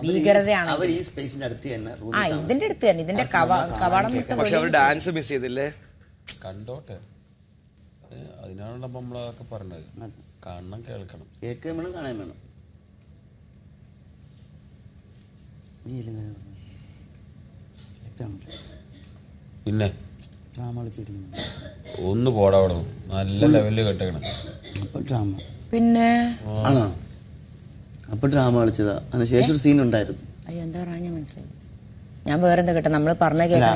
ഭീകരതയാണ്. അവർ ഈ സ്പേസിന്റെ അടുത്ത് തന്നെ ഇതിന്റെ അടുത്ത് തന്നെ ഇതിന്റെ കവാടം. പക്ഷെ അവർ ഡാൻസ് മിസ് ചെയ്തില്ലേ? കണ്ടോട്ടെ, അതിനാണ് നമ്മളതൊക്കെ പറഞ്ഞത്. കാണണം, കേൾക്കണം, കേൾക്കാൻ വേണം, കാണാൻ വേണം. പിന്നെ ഡ്രാമ കളിച്ചിരിക്കും. ഒന്ന് പോടാ അവിടെ നല്ല ലെവലില് കേട്ടേക്കണം. അപ്പൊ ഡ്രാമ പിന്നെ ആണോ? അപ്പൊ ഡ്രാമ കളിച്ചതാ. അതിനുശേഷം ഒരു സീൻ ഉണ്ടായിരുന്നു. അയ്യോ, എന്താ പറയാ, ഞാൻ മനസ്സിലായി. ഞാൻ വേറെന്താ കേട്ടോ, നമ്മള് പറഞ്ഞ കേട്ടോ.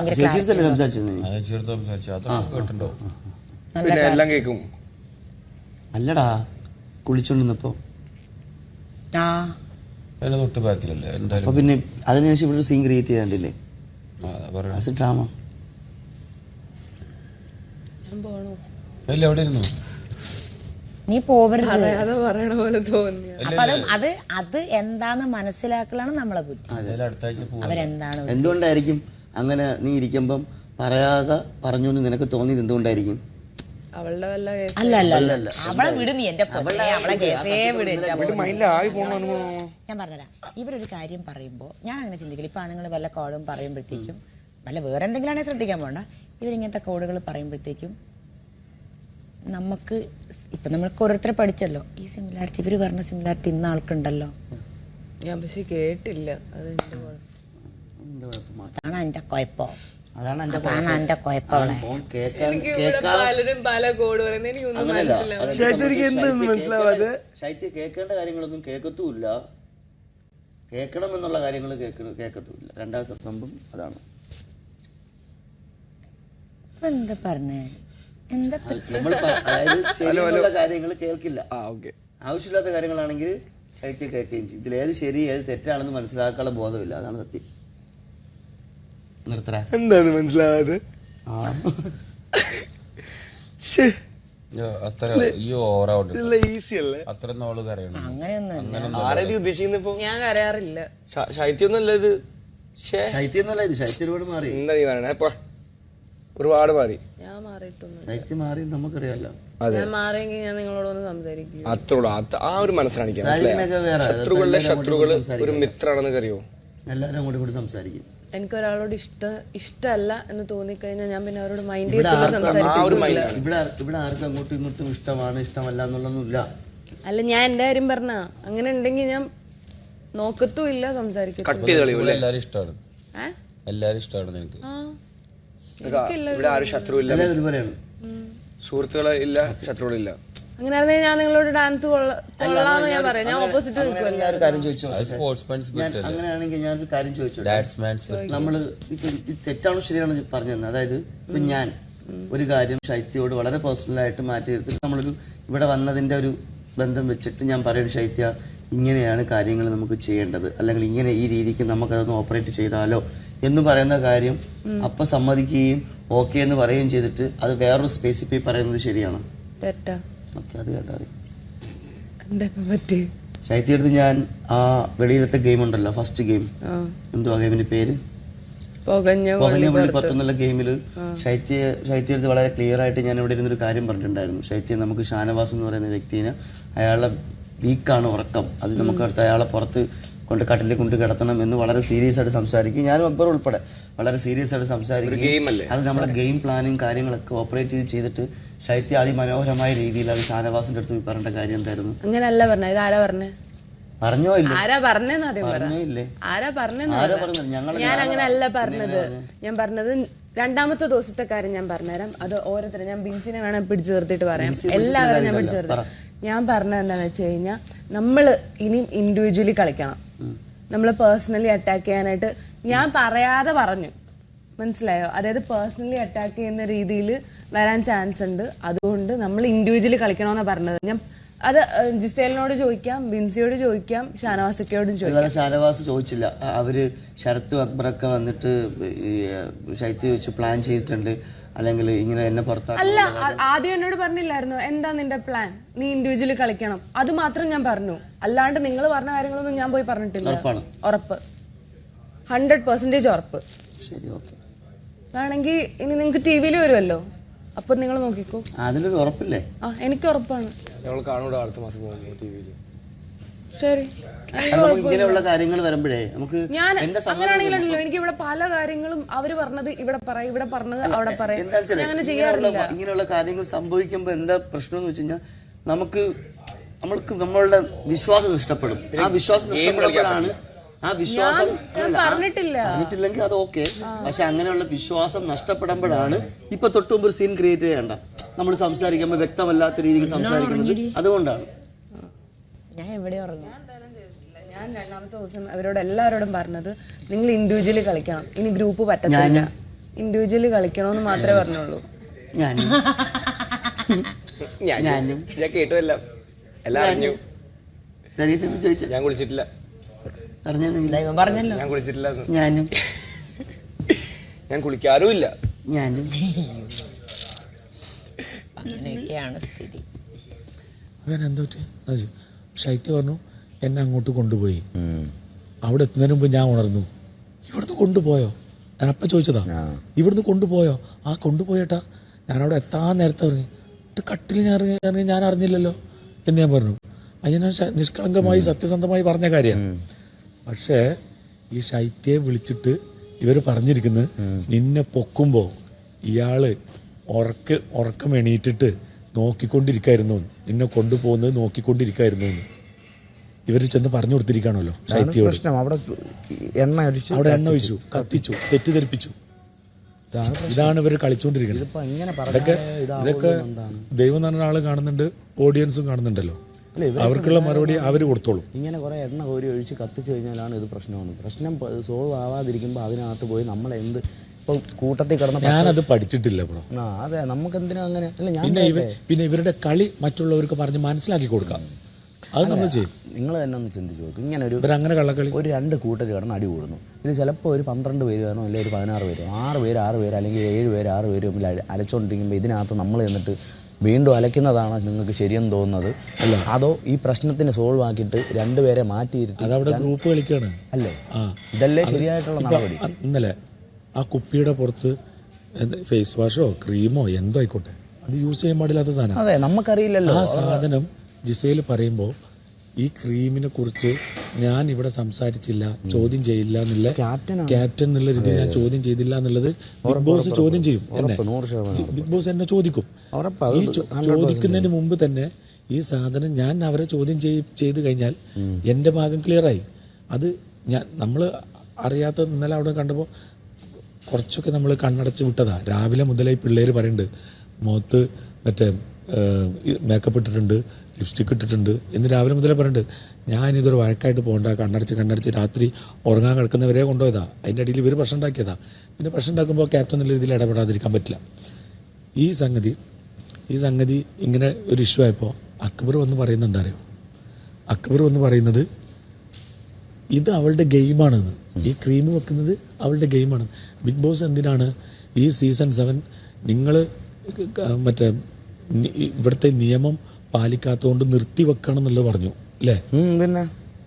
പിന്നെ എല്ലാം കേൾക്കും. അല്ലടാ, കുളിച്ചോണ്ടിരുന്നപ്പോ അതിനെ തൊട്ട് ബാക്കിലല്ലേ എന്തായാലും. പിന്നെ അതിനുശേഷം ഇവിടെ സീൻ ക്രിയേറ്റ് ചെയ്യാണ്ടില്ലേ? ഡ്രാമ എവിടെ ഇരുന്നു? നീ പോവരുത്. പറയണ പോലെ തോന്നി. അത് എന്താന്ന് മനസ്സിലാക്കലാണ് നമ്മളെ ബുദ്ധി. അവരെന്താണ്, എന്തുകൊണ്ടായിരിക്കും അങ്ങനെ നീ ഇരിക്കുമ്പം പറയാതെ പറഞ്ഞു എന്ന് നിനക്ക് തോന്നിയത്? എന്തുകൊണ്ടായിരിക്കും? അവളുടെ വല്ല അല്ല അവളെ വിട്, നീ എന്റെ അവളെ കേസേ വിട്. ഞാൻ പറഞ്ഞുതരാം. ഇവരൊരു കാര്യം പറയുമ്പോ ഞാൻ അങ്ങനെ ചിന്തിക്കില്ല. ഇപ്പൊ ആണുങ്ങൾ വല്ല കോഡും പറയുമ്പോഴത്തേക്കും, വല്ല വേറെ എന്തെങ്കിലും ആണെങ്കിൽ ശ്രദ്ധിക്കാൻ പോണ്ട, ഇവരിങ്ങനത്തെ കോഡുകൾ പറയുമ്പോഴത്തേക്കും നമുക്ക് ഇപ്പൊ നമ്മൾക്ക് ഓരോരുത്തരെ പഠിച്ചല്ലോ, ഈ സിമിലാരിറ്റി, ഇവര് പറഞ്ഞ സിമിലാരിറ്റി ഇന്ന ആൾക്കുണ്ടല്ലോ. ഞാൻ പക്ഷെ കേട്ടില്ല. അതാണ് എന്റെ കുഴപ്പം. അതാണ് എന്റെ കുഴപ്പം. പലരും പല കോഡ് പറയുന്നത് എനിക്കൊന്നും മനസ്സിലാവാതെ. ശൈത്യ കേൾക്കേണ്ട കാര്യങ്ങളൊന്നും കേൾക്കത്തുമില്ല, കേൾക്കണം എന്നുള്ള കാര്യങ്ങൾ കേൾക്കത്തുമില്ല. രണ്ടാം സംഭവം അതാണ്. എന്താ പറഞ്ഞേ? എന്താ അതായത് ശരിയുള്ള കാര്യങ്ങൾ കേൾക്കില്ല. ആവശ്യമില്ലാത്ത കാര്യങ്ങളാണെങ്കിൽ ശൈത്യം കേൾക്കുകയും ചെയ്യും. ഇതിലേത് ശരി ഏത് തെറ്റാണെന്ന് മനസ്സിലാക്കാനുള്ള ബോധമില്ല. അതാണ് സത്യം. നിർത്തറ എന്താണ് മനസ്സിലാവാതെ? ഞാൻ കരയാറില്ല. ശൈത്യൊന്നുമല്ല ഇത്. ശൈത്യൊന്നുമല്ല ഇത്. ശൈത്യം ഒരുപാട് മാറി. എന്താ നീ പറയണേ? ഒരുപാട് മാറി. ഞാൻ മാറിയിട്ടൊന്നും. ശൈത്യം മാറി നമുക്കറിയാലോ. ഞാൻ മാറിയെങ്കിൽ ഞാൻ നിങ്ങളോടൊന്ന് സംസാരിക്കും. അത്രയുള്ളൂ. ആ ഒരു മനസ്സിലാണിക്കാൻ. ശത്രുക്കളുടെ ശത്രുക്കള് ഒരു മിത്രാണെന്ന് അറിയോ? എല്ലാവരും അങ്ങോട്ടും കൂടി സംസാരിക്കും. എനിക്ക് ഒരാളോട് ഇഷ്ടമല്ല എന്ന് തോന്നിക്കഴിഞ്ഞാൽ ഞാൻ പിന്നെ അവരോട് മൈൻഡ് ചെയ്തിട്ട് സംസാരിക്കില്ല. ഇവിടെ ആർക്കും അങ്ങോട്ടും ഇങ്ങോട്ടും ഇഷ്ടമാണ് ഇഷ്ടമല്ല എന്നുള്ളതൊന്നുമില്ല. അല്ല, ഞാൻ എന്റെ കാര്യം പറഞ്ഞ അങ്ങനെ ഉണ്ടെങ്കിൽ ഞാൻ നോക്കത്തും ഇല്ല, സംസാരിക്കും. എല്ലാരും ഇഷ്ടമാണ്. എല്ലാരും ഇഷ്ടമാണ് നിനക്ക്. ഇവിടെ ആരും ശത്രുവില്ല, സുഹൃത്തുക്കളെ ഇല്ല, ശത്രുക്കളില്ല. അങ്ങനെ ആയിരുന്നെങ്കിൽ ഞാൻ നിങ്ങളോട് ഡാൻസ് കൊള്ളാന്ന് ഞാൻ പറയാം. ഞാൻ ഓപ്പോസിറ്റ് നിൽക്കുമല്ലോ. അങ്ങനെയാണെങ്കിൽ ഞാനൊരു കാര്യം ചോദിച്ചു. നമ്മള് ഇപ്പൊ തെറ്റാണോ ശരിയാണോ പറഞ്ഞു തന്നെ. അതായത് ഇപ്പൊ ഞാൻ ഒരു കാര്യം ശൈത്യയോട് വളരെ പേഴ്സണലായിട്ട് മാറ്റിയെടുത്തിട്ട് നമ്മളൊരു ഇവിടെ വന്നതിന്റെ ഒരു ബന്ധം വെച്ചിട്ട് ഞാൻ പറയും, ശൈത്യ ഇങ്ങനെയാണ് കാര്യങ്ങൾ നമുക്ക് ചെയ്യേണ്ടത്, അല്ലെങ്കിൽ ഇങ്ങനെ ഈ രീതിക്ക് നമുക്കതൊന്ന് ഓപ്പറേറ്റ് ചെയ്താലോ എന്ന് പറയുന്ന കാര്യം അപ്പൊ സമ്മതിക്കുകയും ഓക്കെ എന്ന് പറയുകയും ചെയ്തിട്ട് അത് വേറൊരു സ്പേസിൽ പോയി പറയുന്നത് ശരിയാണ്? തെറ്റാ. ഓക്കെ, അത് കേട്ടാ മതി. ശൈത്യടുത്ത് ഞാൻ ആ വെളിയിലത്തെ ഗെയിം ഉണ്ടല്ലോ, ഫസ്റ്റ് ഗെയിം, എന്തുവാ ഗെയിമിന്റെ പേര്? പുകഞ്ഞ പുറത്തുനിന്നുള്ള ഗെയിമില് ശൈത്യടുത്ത് വളരെ ക്ലിയർ ആയിട്ട് ഞാൻ ഇവിടെ ഇരുന്നൊരു കാര്യം പറഞ്ഞിട്ടുണ്ടായിരുന്നു. ശൈത്യം, നമുക്ക് ഷാനവാസ് എന്ന് പറയുന്ന വ്യക്തിനെ, അയാളുടെ വീക്കാണ് ഉറക്കം, അത് നമുക്ക് അടുത്ത് അയാളെ പുറത്ത് കൊണ്ട് കട്ടിലിൽ കൊണ്ട് കിടത്തണം എന്ന് വളരെ സീരിയസ് ആയിട്ട് സംസാരിക്കും. ഞാനും അക്ബർ ഉൾപ്പെടെ വളരെ സീരിയസ് ആയിട്ട് സംസാരിക്കും. അത് നമ്മുടെ ഗെയിം പ്ലാനിങ് കാര്യങ്ങളൊക്കെ ഓപ്പറേറ്റ് ചെയ്തിട്ട് ശൈത്യ അതിമനോഹരമായ രീതിയിൽ അത് ഷാനവാസിന്റെ അടുത്ത് പറയേണ്ട കാര്യം എന്തായിരുന്നു? അങ്ങനെയല്ല പറഞ്ഞ. ഇത് ആരാ പറഞ്ഞേ? പറഞ്ഞോ ഇല്ല? ആരാ പറഞ്ഞെന്ന് ആദ്യം പറഞ്ഞില്ലേ? ആരാ പറഞ്ഞെന്ന്? ഞാൻ അങ്ങനെ അല്ല പറഞ്ഞത്. ഞാൻ പറഞ്ഞത് രണ്ടാമത്തെ ദിവസത്തെ കാര്യം ഞാൻ പറഞ്ഞുതരാം. അത് ഓരോരുത്തരും ഞാൻ ബിൻസിനെ വേണം പിടിച്ചു നിർത്തിയിട്ട് പറയാം. എല്ലാവരും ഞാൻ പിടിച്ചു നിർത്തി. ഞാൻ പറഞ്ഞത് എന്താണെന്ന് വെച്ച് കഴിഞ്ഞാൽ, നമ്മള് ഇനിയും ഇൻഡിവിജ്വലി കളിക്കണം. നമ്മള് പേഴ്സണലി അറ്റാക്ക് ചെയ്യാനായിട്ട് ഞാൻ പറയാതെ പറഞ്ഞു, മനസ്സിലായോ? അതായത് പേഴ്സണലി അറ്റാക്ക് ചെയ്യുന്ന രീതിയിൽ വരാൻ ചാൻസ് ഉണ്ട്. അതുകൊണ്ട് നമ്മൾ ഇൻഡിവിജ്വലി കളിക്കണമെന്നാണ് പറഞ്ഞത്. ഞാൻ അത് ജിസേലിനോട് ചോദിക്കാം, ബിൻസിയോട് ചോദിക്കാം, ഷാനവാസക്കയോടും ചോദിക്കാം. ഷാനവാസ് ചോദിച്ചില്ല. അവര് ശരത്തും അക്ബറൊക്കെ വന്നിട്ട് ശൈത്യ വെച്ച് പ്ലാൻ ചെയ്തിട്ടുണ്ട്, അല്ലെങ്കിൽ ഇങ്ങനെ എന്നെ പുറത്താക്കും. അല്ല, ആദ്യം എന്നോട് പറഞ്ഞില്ലായിരുന്നു എന്താ നിന്റെ പ്ലാൻ, നീ ഇൻഡിവിജ്വലി കളിക്കണം, അത് മാത്രം ഞാൻ പറഞ്ഞു. അല്ലാണ്ട് നിങ്ങൾ പറഞ്ഞ കാര്യങ്ങളൊന്നും ഞാൻ പോയി പറഞ്ഞിട്ടില്ല. ഉറപ്പ്, 100% ഉറപ്പ്. ശരി, ഓക്കെ. വേണമെങ്കിൽ ഇനി നിങ്ങൾക്ക് ടിവിയിൽ വരുമല്ലോ, അപ്പൊ നിങ്ങൾ നോക്കിക്കോ. അതിലൊരു ഉറപ്പില്ലേ? എനിക്ക് ഉറപ്പാണ്. ഞങ്ങൾ കാണൂടെ അടുത്ത മാസം ടിവിയിൽ. ശരി. നമുക്ക് ഇങ്ങനെയുള്ള കാര്യങ്ങൾ വരുമ്പോഴേ നമുക്ക് ഞാൻ അങ്ങനെയാണെങ്കിലുണ്ടല്ലോ എനിക്ക് ഇവിടെ പല കാര്യങ്ങളും അവര് പറഞ്ഞത് ഇവിടെ പറയാം, ഇവിടെ പറഞ്ഞത് അവിടെ പറയാം. അങ്ങനെ ചെയ്യാറില്ല. ഇങ്ങനെയുള്ള കാര്യങ്ങൾ സംഭവിക്കുമ്പോ എന്താ പ്രശ്നം എന്ന് വെച്ച് കഴിഞ്ഞാൽ നമ്മളുടെ വിശ്വാസം നഷ്ടപ്പെടും. ആ വിശ്വാസം നഷ്ടപ്പെടുമ്പോഴാണ് ആ വിശ്വാസം പറഞ്ഞിട്ടില്ലെങ്കിൽ അത് ഓക്കെ. പക്ഷെ അങ്ങനെയുള്ള വിശ്വാസം നഷ്ടപ്പെടുമ്പോഴാണ് ഇപ്പൊ തൊട്ട് മുമ്പ് ഒരു സീൻ ക്രിയേറ്റ് ചെയ്യണ്ട, നമ്മൾ സംസാരിക്കുമ്പോൾ വ്യക്തമല്ലാത്ത രീതിയിൽ സംസാരിക്കുന്നത്. അതുകൊണ്ടാണ് ഞാൻ എവിടെ ഉറങ്ങും. ഞാൻ രണ്ടാമത്തെ ദിവസം അവരോട് എല്ലാവരോടും പറഞ്ഞത് നിങ്ങൾ ഇൻഡിവിജ്വലി കളിക്കണം, ഇനി ഗ്രൂപ്പ് പറ്റത്തില്ല, ഇൻഡിവിജ്വലി കളിക്കണമെന്ന് മാത്രമേ പറഞ്ഞുള്ളൂ. ഞാനും ഞാൻ കേട്ടുമല്ല എല്ലാം അറിഞ്ഞു. ചോദിച്ചു ഞാൻ കുളിച്ചിട്ടില്ല. ദൈവം പറഞ്ഞല്ലോ ഞാൻ കുളിച്ചിട്ടില്ല. ഞാനും ഞാൻ കുളിക്കാറുമില്ല. ഞാനും അങ്ങനെയൊക്കെയാണ് സ്ഥിതി. അങ്ങനെ എന്താ പറ്റിയ ശൈത്യ പറഞ്ഞു എന്നെ അങ്ങോട്ട് കൊണ്ടുപോയി. അവിടെ എത്തുന്നതിന് മുമ്പ് ഞാൻ ഉണർന്നു. ഇവിടുന്ന് കൊണ്ടുപോയോ? ഞാൻ അപ്പം ചോദിച്ചതാ, ഇവിടുന്ന് കൊണ്ടുപോയോ? ആ കൊണ്ടുപോയേട്ടാ, ഞാനവിടെ എത്താൻ നേരത്തെ ഇറങ്ങി കട്ടിൽ ഞാൻ ഇറങ്ങി ഞാൻ അറിഞ്ഞില്ലല്ലോ എന്ന് ഞാൻ പറഞ്ഞു. അത് ഞാൻ നിഷ്കളങ്കമായി സത്യസന്ധമായി പറഞ്ഞ കാര്യമാണ്. പക്ഷേ ഈ ശൈത്യയെ വിളിച്ചിട്ട് ഇവർ പറഞ്ഞിരിക്കുന്നത് നിന്നെ പൊക്കുമ്പോൾ ഇയാള് ഉറക്കം എണീറ്റിട്ട് നോക്കിക്കൊണ്ടിരിക്കായിരുന്നു, നിന്നെ കൊണ്ടുപോകുന്നത് നോക്കിക്കൊണ്ടിരിക്കായിരുന്നു എന്ന് ഇവർ ചെന്ന് പറഞ്ഞു കൊടുത്തിരിക്കുകയാണല്ലോ ശൈത്യയോട്. അവിടെ എണ്ണ ഒഴിച്ചു, കത്തിച്ചു, തെറ്റിദ്ധരിപ്പിച്ചു. ഇതാണ് ഇവർ കളിച്ചുകൊണ്ടിരിക്കുന്നത്. ഇതൊക്കെ ദൈവം എന്ന് പറഞ്ഞ ആള് കാണുന്നുണ്ട്, ഓഡിയൻസും കാണുന്നുണ്ടല്ലോ. അവർക്കുള്ള മറുപടി അവർ കൊടുത്തോളും. ഇങ്ങനെ കുറെ എണ്ണ കോരി ഒഴിച്ച് കത്തിച്ചു കഴിഞ്ഞാലാണ് ഇത് പ്രശ്നമാണ്. പ്രശ്നം സോൾവ് ആവാതിരിക്കുമ്പോൾ അതിനകത്ത് പോയി നമ്മൾ എന്ത് ഇപ്പോൾ കൂട്ടത്തിൽ കിടന്ന ഞാനത് പഠിച്ചിട്ടില്ല ബ്രോ. അതെ, നമുക്ക് എന്തിനാ അങ്ങനെ അല്ല. പിന്നെ ഇവരുടെ കളി മറ്റുള്ളവർക്ക് പറഞ്ഞ് മനസ്സിലാക്കി കൊടുക്കാം, അത് നമ്മൾ ചെയ്യും. നിങ്ങൾ തന്നെ ഒന്ന് ചിന്തിച്ച് നോക്കും. ഇങ്ങനെ അങ്ങനെ കള്ളക്കളി ഒരു 2 കൂട്ടർ കിടന്ന് അടി കൂടുന്നു. ഇത് ചിലപ്പോൾ ഒരു 12 പേര് കാണും, അല്ലെങ്കിൽ ഒരു 16 പേര്, 6 പേര് അല്ലെങ്കിൽ 7 പേര് 6 പേര് തമ്മിൽ അലച്ചുകൊണ്ടിരിക്കുമ്പോൾ ഇതിനകത്ത് നമ്മൾ എന്നിട്ട് വീണ്ടും അലയ്ക്കുന്നതാണോ നിങ്ങൾക്ക് ശരിയെന്ന് തോന്നുന്നത്? അല്ല, അതോ ഈ പ്രശ്നത്തിന് സോൾവ് ആക്കിയിട്ട് 2 പേരെ മാറ്റിയിരുത്തി അതവിടെ ഗ്രൂപ്പ് കളിക്കാണ് അല്ലേ? ഇതല്ലേ ശരിയായിട്ടുള്ള നടപടി? ഇന്നലെ ആ കുപ്പിയുടെ പുറത്ത് ഫേസ് വാഷോ ക്രീമോ എന്തോ ആയിക്കോട്ടെ, അത് യൂസ് ചെയ്യാൻ പാടില്ലാത്ത സാധനം. അതെ, നമുക്കറിയില്ലല്ലോ. ആ സാധനം ജിസയിൽ പറയുമ്പോൾ ഈ ക്രീമിനെ കുറിച്ച് ഞാൻ ഇവിടെ സംസാരിച്ചില്ല, ചോദ്യം ചെയ്യില്ല എന്നുള്ള ക്യാപ്റ്റൻ എന്നുള്ള രീതി ഞാൻ ചോദ്യം ചെയ്തില്ല എന്നുള്ളത് ബിഗ് ബോസ് ചോദ്യം ചെയ്യും എന്നെ. ബിഗ് ബോസ് എന്നെ ചോദിക്കും. ഈ ചോദിക്കുന്നതിന് മുമ്പ് തന്നെ ഈ സാധനം ഞാൻ അവരെ ചോദ്യം ചെയ്ത് കഴിഞ്ഞാൽ എൻ്റെ ഭാഗം ക്ലിയറായി. അത് നമ്മൾ അറിയാത്ത ഇന്നലെ അവിടെ കണ്ടപ്പോൾ കുറച്ചൊക്കെ നമ്മൾ കണ്ണടച്ച് വിട്ടതാ. രാവിലെ മുതലേ പിള്ളേർ പറയുന്നുണ്ട് മുഖത്ത് മറ്റേ മേക്കപ്പ് ഇട്ടിട്ടുണ്ട്, ലിപ്സ്റ്റിക്ക് ഇട്ടിട്ടുണ്ട് എന്ന് രാവിലെ മുതലേ പറയുന്നുണ്ട്. ഞാനിതൊരു വഴക്കായിട്ട് പോകണ്ട, കണ്ണടച്ച് രാത്രി ഉറങ്ങാൻ കിടക്കുന്നവരെ കൊണ്ടുപോയതാ. അതിൻ്റെ ഇടയിൽ ഇവർ പ്രശ്നം ഉണ്ടാക്കിയതാ. പിന്നെ പ്രശ്നം ഉണ്ടാക്കുമ്പോൾ ക്യാപ്റ്റൻ എന്നുള്ള രീതിയിൽ ഇടപെടാതിരിക്കാൻ പറ്റില്ല. ഈ സംഗതി ഇങ്ങനെ ഒരു ഇഷ്യൂ ആയപ്പോൾ അക്ബർ വന്ന് പറയുന്നത് എന്താ അറിയോ? അക്ബർ വന്ന് പറയുന്നത് ഇത് അവളുടെ ഗെയിമാണെന്ന്, ഈ ക്രീം വെക്കുന്നത് അവളുടെ ഗെയിമാണ്. ബിഗ് ബോസ് എന്തിനാണ് ഈ സീസൺ 7 നിങ്ങൾ മറ്റേ ഇവിടുത്തെ നിയമം പാലിക്കാത്തതുകൊണ്ട് നിർത്തി വെക്കണം എന്നുള്ളത് പറഞ്ഞു അല്ലേ? പിന്നെ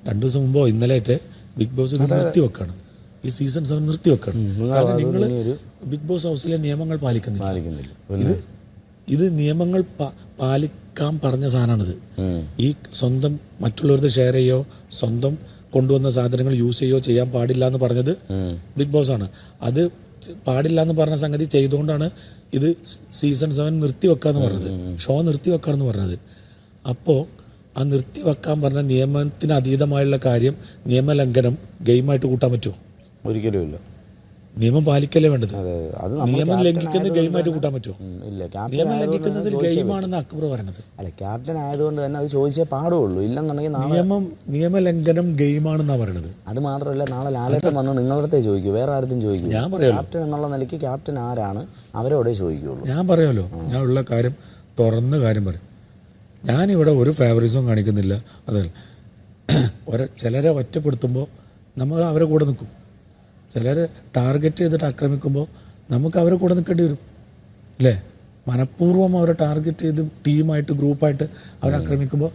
2 ദിവസം മുമ്പോ ഇന്നലെയായിട്ട് ബിഗ് ബോസ് നിർത്തി വെക്കണം, ഈ സീസൺ 7 നിർത്തി വെക്കണം. കാരണം നിങ്ങൾ ബിഗ് ബോസ് ഹൗസിലെ നിയമങ്ങൾ പാലിക്കുന്നില്ല. ഇത് നിയമങ്ങൾ പാലിക്കാൻ പറഞ്ഞ സാധനമാണിത്. ഈ സ്വന്തം മറ്റുള്ളവരുടെ ഷെയർ ചെയ്യോ സ്വന്തം കൊണ്ടുവന്ന സാധനങ്ങൾ യൂസ് ചെയ്യോ ചെയ്യാൻ പാടില്ല എന്ന് പറഞ്ഞത് ബിഗ് ബോസ് ആണ്. അത് പാടില്ല എന്ന് പറഞ്ഞ സംഗതി ചെയ്തുകൊണ്ടാണ് ഇത് സീസൺ 7 നിർത്തിവെക്കാന്ന് പറഞ്ഞത്, ഷോ നിർത്തിവെക്കാന്ന് പറഞ്ഞത്. അപ്പോൾ ആ നിർത്തിവെക്കാൻ പറഞ്ഞ നിയമത്തിന് അതീതമായുള്ള കാര്യം നിയമലംഘനം ഗെയിമായിട്ട് കൂട്ടാൻ പറ്റുമോ? ഒരിക്കലും ഇല്ല. നിയമം പാലിക്കല്ലേ വേണ്ടത്. നിയമം ലംഘിക്കുന്നത് ഗെയിമായിട്ട് കൂട്ടാൻ പറ്റുമോ? നിയമം ലംഘിക്കുന്നത് ഗെയിമാണെന്ന് അക്ബർ പറയുന്നത്. അല്ല, ക്യാപ്റ്റൻ ആയതുകൊണ്ട് തന്നെ അത് ചോദിച്ചേ പാടുള്ളൂ. ഇല്ലെന്നുണ്ടെങ്കിൽ നിയമലംഘനം ഗെയിമാണെന്നാ പറയണത്. അത് മാത്രമല്ല, നാളെ ലാലേട്ടൻ വന്ന് നിങ്ങളുടെ ചോദിക്കും, വേറെ ആരും ചോദിക്കും. ഞാൻ പറയാം ക്യാപ്റ്റൻ എന്നുള്ള നിലയ്ക്ക് ക്യാപ്റ്റൻ ആരാണ് അവരോടെ ചോദിക്കുള്ളൂ. ഞാൻ പറയാമല്ലോ, ഞാൻ ഉള്ള കാര്യം തുറന്ന കാര്യം പറയും. ഞാനിവിടെ ഒരു ഫേവറിസവും കാണിക്കുന്നില്ല. അതല്ല, ചിലരെ ഒറ്റപ്പെടുത്തുമ്പോൾ നമ്മൾ അവരെ കൂടെ നിൽക്കും. ചിലരെ ടാർഗറ്റ് ചെയ്തിട്ട് ആക്രമിക്കുമ്പോൾ നമുക്ക് അവരെ കൂടെ നിൽക്കേണ്ടി വരും അല്ലേ? മനഃപൂർവ്വം അവരെ ടാർഗറ്റ് ചെയ്ത് ടീമായിട്ട് ഗ്രൂപ്പായിട്ട് അവരെ ആക്രമിക്കുമ്പോൾ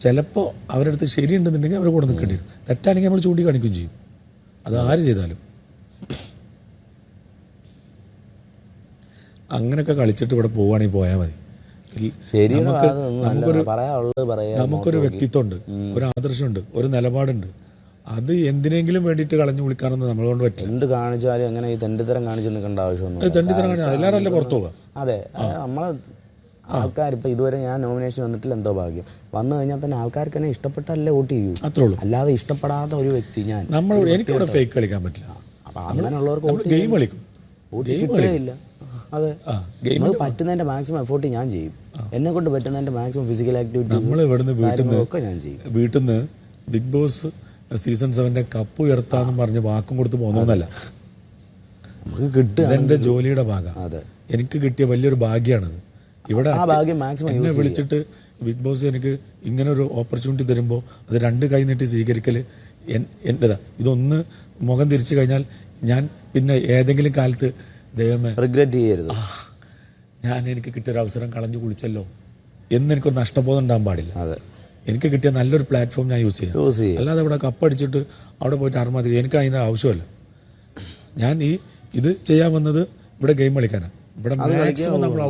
ചിലപ്പോൾ അവരുടെ അടുത്ത് ശരിയുണ്ടെന്നുണ്ടെങ്കിൽ അവരെ കൂടെ നിൽക്കേണ്ടി വരും. തെറ്റാണെങ്കിൽ നമ്മൾ ചൂണ്ടിക്കാണിക്കുകയും ചെയ്യും. അത് ആര് ചെയ്താലും. അങ്ങനെയൊക്കെ കളിച്ചിട്ട് ഇവിടെ പോവുകയാണെങ്കിൽ പോയാൽ മതി. നമുക്കൊരു വ്യക്തിത്വമുണ്ട്, ഒരു ആദർശമുണ്ട്, ഒരു നിലപാടുണ്ട്. അത് എന്തിനെങ്കിലും വേണ്ടിയിട്ട് കളഞ്ഞു വിളിക്കാനൊന്നും നമ്മളെ കൊണ്ട് പറ്റില്ല. എന്ത് കാണിച്ചാലും എങ്ങനെ ഈ തെണ്ടിത്തരം കാണിച്ച് നിൽക്കേണ്ട ആവശ്യമൊന്നും. തെണ്ടിത്തരം കാണിച്ചാൽ എല്ലാവരും അല്ലേ പുറത്തു പോകാം. അതെ, നമ്മളെ ആൾക്കാർ ഇപ്പം ഇതുവരെ ഞാൻ നോമിനേഷൻ വന്നിട്ടില്ല, എന്തോ ഭാഗ്യം. വന്നു കഴിഞ്ഞാൽ തന്നെ ആൾക്കാർക്ക് എന്നെ ഇഷ്ടപ്പെട്ടല്ലേ വോട്ട് ചെയ്യൂ. അത്രേ ഉള്ളൂ. അല്ലാതെ ഇഷ്ടപ്പെടാത്ത ഒരു വ്യക്തി ഞാൻ എനിക്കിവിടെ ഫേക്ക് കളിക്കാൻ പറ്റില്ല. അപ്പം അങ്ങനെയുള്ളവർക്ക് ഗെയിം കളിക്കും, ഇല്ല. അതെ, നമുക്ക് പറ്റുന്നതിന്റെ മാക്സിമം എഫോർട്ട് ഞാൻ ചെയ്യും. എന്നെ കൊണ്ട് പറ്റുന്നതിന്റെ മാക്സിമം ഫിസിക്കൽ ആക്ടിവിറ്റി നമ്മൾ ഇവിടുന്ന് വീട്ടിൽ നിന്ന് ബിഗ് ബോസ് സീസൺ 7 കപ്പ് ഉയർത്താന്ന് പറഞ്ഞ് വാക്കും കൊടുത്ത് പോകുന്നതല്ല. നമുക്ക് കിട്ടുക ഇതെന്റെ ജോലിയുടെ ഭാഗം. എനിക്ക് കിട്ടിയ വലിയൊരു ഭാഗ്യമാണത്. ഇവിടെ എന്നെ വിളിച്ചിട്ട് ബിഗ് ബോസ് എനിക്ക് ഇങ്ങനെ ഒരു ഓപ്പർച്യൂണിറ്റി തരുമ്പോൾ അത് 2 കൈ നീട്ടി സ്വീകരിക്കല് എന്റേതാ. ഇതൊന്ന് മുഖം തിരിച്ചു കഴിഞ്ഞാൽ ഞാൻ പിന്നെ ഏതെങ്കിലും കാലത്ത് ദൈവമേ റിഗ്രറ്റ് ചെയ്യരുത്, ഞാൻ എനിക്ക് കിട്ടിയൊരു അവസരം കളഞ്ഞു കുളിച്ചല്ലോ എന്നെനിക്കൊരു നഷ്ടബോധം ഉണ്ടാകാൻ പാടില്ല. എനിക്ക് കിട്ടിയ നല്ലൊരു പ്ലാറ്റ്ഫോം ഞാൻ യൂസ് ചെയ്യാം. അല്ലാതെ ഇവിടെ കപ്പടിച്ചിട്ട് അവിടെ പോയിട്ട് അർമാതി എനിക്ക് അതിൻ്റെ ആവശ്യമല്ല. ഞാൻ ഇത് ചെയ്യാൻ വന്നത് ഇവിടെ ഗെയിം കളിക്കാനാണ്. ഇവിടെ മാക്സിമം നമ്മൾ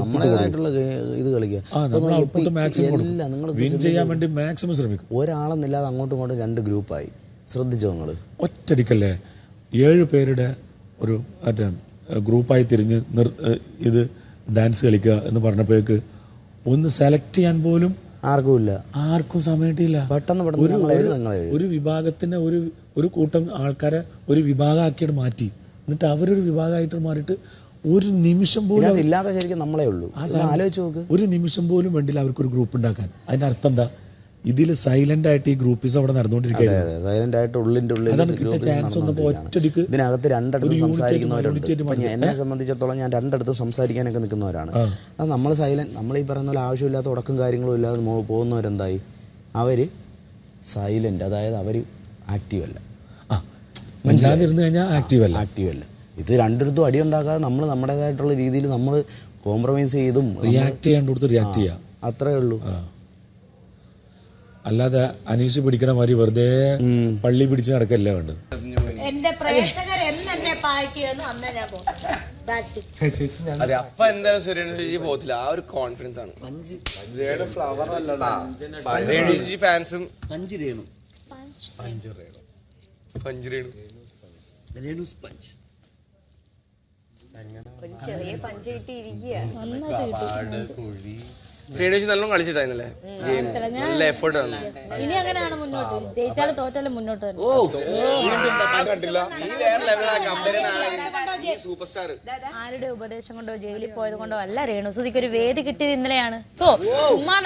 ഔട്ട്പുട്ട് മാക്സിമം കൊടുക്കും. വിൻ ചെയ്യാൻ വേണ്ടി മാക്സിമം ശ്രമിക്കും. ഒരാളെന്നില്ലാതെ അങ്ങോട്ടും ഇങ്ങോട്ടും 2 ഗ്രൂപ്പായി. ശ്രദ്ധിച്ചോ നിങ്ങൾ? ഒറ്റടിക്കല്ലേ 7 പേരുടെ ഒരു മറ്റേ ഗ്രൂപ്പായി തിരിഞ്ഞ് ഇത് ഡാൻസ് കളിക്കുക എന്ന് പറഞ്ഞപ്പോഴേക്ക് ഒന്ന് സെലക്ട് ചെയ്യാൻ പോലും ആർക്കും സമയമില്ല. ഒരു വിഭാഗത്തിന് ഒരു കൂട്ടം ആൾക്കാരെ ഒരു വിഭാഗമാക്കിയിട്ട് മാറ്റി, എന്നിട്ട് അവരൊരു വിഭാഗമായിട്ട് മാറിയിട്ട് ഒരു നിമിഷം പോലും ഇല്ലാതെ ശരിക്കും നമ്മളേ ഉള്ളൂ. ആലോചിച്ച് നോക്ക്, ഒരു നിമിഷം പോലും വേണ്ടില്ല അവർക്കൊരു ഗ്രൂപ്പ് ഉണ്ടാക്കാൻ. അതിന്റെ അർത്ഥം എന്താ? ഇതിൽ സൈലന്റ് ആയിട്ട് ഈ ഗ്രൂപ്പിസം അവിടെ നടന്നുകൊണ്ടിരിക്കുകയാണ്. കിട്ടിയ ചാൻസ് ഒന്നപ്പോൾ ഒറ്റടിക്ക് ഇതിനകത്ത് 2 സംസാരിക്കുന്നവരുണ്ട്. എന്നെ സംബന്ധിച്ചിടത്തോളം ഞാൻ 2 സംസാരിക്കാനൊക്കെ നിൽക്കുന്നവരാണ്. അത് നമ്മൾ സൈലന്റ്, നമ്മൾ ഈ പറയുന്ന പോലെ ആവശ്യമില്ലാത്ത ഉടക്കം കാര്യങ്ങളും ഇല്ലാതെ പോകുന്നവരെന്തായി? അവർ സൈലന്റ്, അതായത് അവർ ആക്റ്റീവ് അല്ല. ആക്റ്റീവ് അല്ല. ഇത് 2 അടി ഉണ്ടാക്കാതെ നമ്മൾ നമ്മുടേതായിട്ടുള്ള രീതിയിൽ നമ്മൾ കോംപ്രമൈസ് ചെയ്തും റിയാക്ട് ചെയ്യാൻ അത്രേ ഉള്ളൂ. അല്ലാതെ അനീഷ് പിടിക്കണ മാതിരി വെറുതെ പള്ളി പിടിച്ച് നടക്കല്ല വേണ്ടത്. എന്റെ പ്രേക്ഷകർ എന്നെ പായിക്കുന്നു അന്നേ ഞാൻ പോകും. അതെ, അപ്പൊ എന്തായാലും സുരേഷ് പോകത്തില്ല. ആ ഒരു കോൺഫിഡൻസ് ആണ്. ഫാൻസും ചെറിയ പഞ്ച് കിട്ടിയിരിക്കുക. രേണുജി നല്ലോണം കളിച്ചിട്ടായിരുന്നല്ലേ ഗെയിം, നല്ല എഫേർട്ട് ആണ്. ഇനി അങ്ങനെയാണ് മുന്നോട്ട്, ജയിച്ചാലും തോറ്റാലും മുന്നോട്ട് തന്നെ. ആരുടെ ഉപദേശം കൊണ്ടോ ജയിലിൽ പോയത് കൊണ്ടോ അല്ല രേണുസുതിക്ക് ഒരു വേദി കിട്ടിയത് ഇന്നലെയാണ്. സോ ചുമ്മാ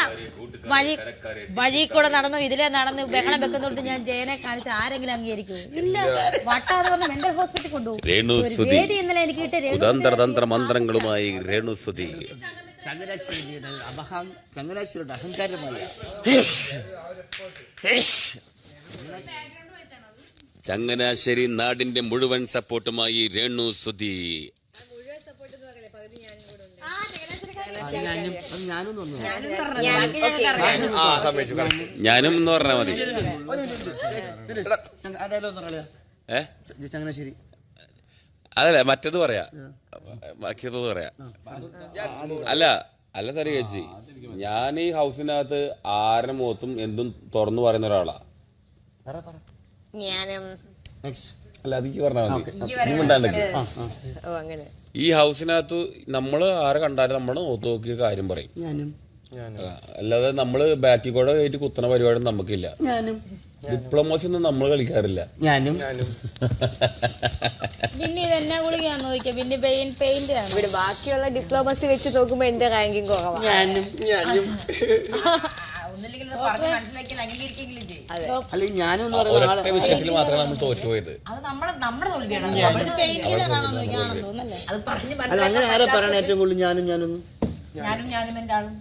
വഴി കൂടെ നടന്നു ഇതിലെ നടന്ന് ബഹളം വെക്കുന്നോണ്ട് ഞാൻ ജയനെ കാണിച്ച് ആരെങ്കിലും അംഗീകരിക്കൂ? ഇല്ല. വട്ടാന്ന് പറഞ്ഞ മെന്റൽ ഹോസ്പിറ്റൽ കൊണ്ടുപോകും. വേദി ഇന്നലെ എനിക്ക് കിട്ടിയ മന്ത്രങ്ങളുമായി രേണുസുതി ചങ്ങനാശ്ശേരിയുടെ അഹങ്കാരമായ ചങ്ങനാശ്ശേരി നാടിന്റെ മുഴുവൻ സപ്പോർട്ടുമായി രേണുസുതി. ഞാനും എന്ന് പറഞ്ഞാൽ മതി. ചങ്ങനാശ്ശേരി അതല്ല, മറ്റേത് പറയാ, ബാക്കിയത് പറയാ. അല്ല സാറി ചേച്ചി, ഞാൻ ഈ ഹൗസിനകത്ത് ആരുടെ മുഖത്തും എന്തും തുറന്നു പറയുന്ന ഒരാളാ. അല്ല, അതിക്ക് പറഞ്ഞാൽ മതി. ഈ ഹൗസിനകത്ത് നമ്മള് ആരെ കണ്ടാലും നമ്മള് മുഖത്ത് നോക്കിയ കാര്യം പറയും. അല്ലാതെ നമ്മള് ബാക്കി കൂടെ കയറ്റി കുത്തണ പരിപാടി നമുക്കില്ല. ഡിപ്ലോമസി ഒന്നും നമ്മൾ കളിക്കാറില്ല. പിന്നെ ഇതെന്നാ ഗുളികയാന്ന് നോക്കിയാ പിന്നെ പെയിന്റ് ആണ്. ഇവിടെ ബാക്കിയുള്ള ഡിപ്ലോമസി വെച്ച് നോക്കുമ്പോ എന്റെ റാങ്കിങ് കുറവാണ്. ഒരൊറ്റ വിഷയത്തിൽ മാത്രമേ നമ്മൾ തോറ്റുപോയത്. അങ്ങനെ ആരാ പറയണ ഏറ്റവും കൂടുതൽ? ഞാനും എന്റെ ആളും.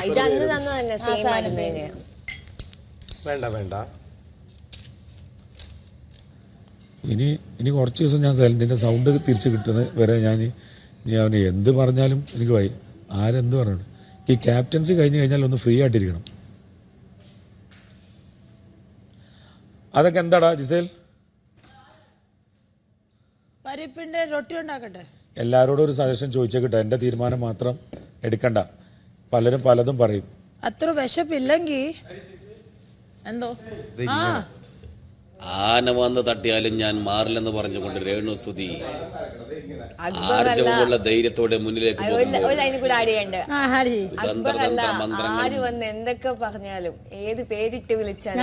ഇത് അന്ന് തന്നെ സെയിം ആയിരുന്നേനെ. വേണ്ട ഇനി കുറച്ച് ദിവസം ഞാൻ സൈലന്റിന്റെ സൗണ്ട് തിരിച്ചു കിട്ടുന്ന വരെ ഞാൻ അവന് എന്ത് പറഞ്ഞാലും എനിക്ക് വൈ ആരെന്ത് പറയണം. ഈ ക്യാപ്റ്റൻസി കഴിഞ്ഞ് കഴിഞ്ഞാൽ ഒന്ന് ഫ്രീ ആയിട്ടിരിക്കണം. അതൊക്കെ എന്താടാ ജിസേൽ? പരിപ്പിന്റെ റൊട്ടി ഉണ്ടാക്കട്ടെ. എല്ലാവരോടും ഒരു സജഷൻ ചോദിച്ചേക്കട്ടെ, എൻ്റെ തീരുമാനം മാത്രം എടുക്കണ്ട. പലരും പലതും പറയും. അത്ര വിശപ്പില്ലെങ്കിൽ എന്തോ ആന വന്ന് തട്ടിയാലും ഞാൻ മാറില്ലെന്ന് പറഞ്ഞുകൊണ്ട് രേണുസുതി ആർജവമുള്ള ധൈര്യത്തോടെ മുന്നിലേക്ക് ആര് വന്ന് എന്തൊക്കെ പറഞ്ഞാലും ഏത് പേരിട്ട് വിളിച്ചാലും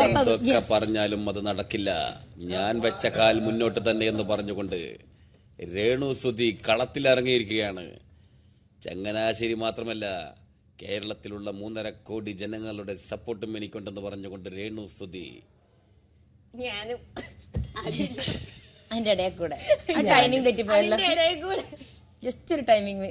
എന്തൊക്കെ പറഞ്ഞാലും അത് നടക്കില്ല. ഞാൻ വെച്ച കാൽ മുന്നോട്ട് തന്നെ എന്ന് പറഞ്ഞുകൊണ്ട് രേണുസുതി കളത്തിലിറങ്ങിയിരിക്കുകയാണ്. ചങ്ങനാശ്ശേരി മാത്രമല്ല, കേരളത്തിലുള്ള 3.5 കോടി ജനങ്ങളുടെ സപ്പോർട്ടും എനിക്കുണ്ടെന്ന് പറഞ്ഞുകൊണ്ട് രേണുസുതി ഞാനും അതിന്റെ ഇടയിൽ കൂടെ ടൈമിംഗ് തെറ്റിപ്പോയല്ലോ. ജസ്റ്റ് ഒരു ടൈമിംഗ്